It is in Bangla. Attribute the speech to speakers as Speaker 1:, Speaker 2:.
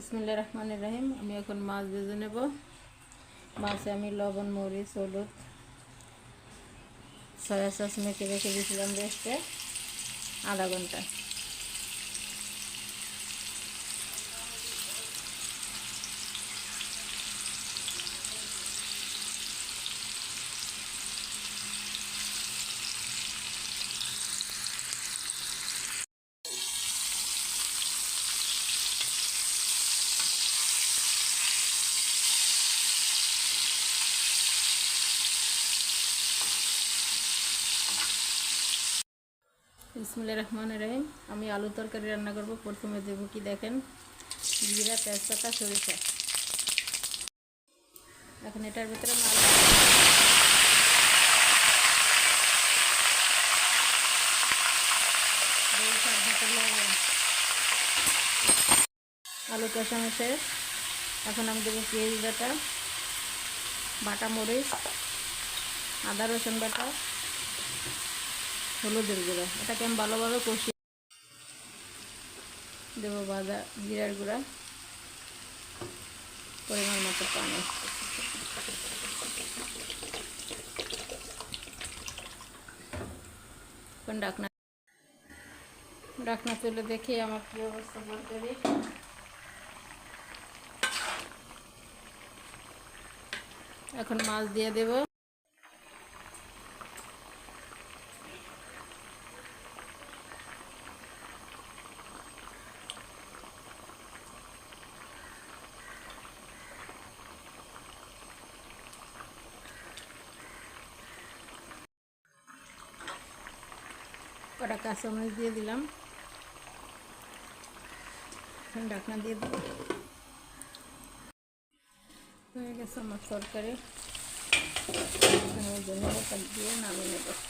Speaker 1: বিসমিল্লাহির রহমানির রহিম। আমি এখন মাছ ভেজে নেব। মাছে আমি লবণ, মরিচ, হলুদ, সয়া সস মেখে রেখে দিয়েছিলাম রেস্টে আধা ঘন্টা। বিসমিল্লাহির রহমানির রহিম। আমি আলু তরকারি রান্না করব। প্রথমে দেবো কি দেখেন, জিরা, তেজপাতা, সরিষা। এখন এটার ভিতরে আলু কষানো শেষ। এখন আমি দেবো পেঁয়াজ বাটা, বাটা মরিচ, আদা রসুন বাটা, হলুদের গুঁড়া। এটাকে আমি ভালোভাবে কষিয়ে দেবো ভাজা জিরার গুঁড়া, পরিমাণ মতো পানি। এখন ঢাকনা তুলে দেখি আমার কি অবস্থা তরকারি। এখন মাছ দিয়ে দেব। কটা কাঁচামরিচ দিয়ে দিলাম। ঢাকনা দিয়ে দেব। হয়ে গেছে আমার তরকারি। ধন্যবাদ দিয়ে নামিয়ে নেব।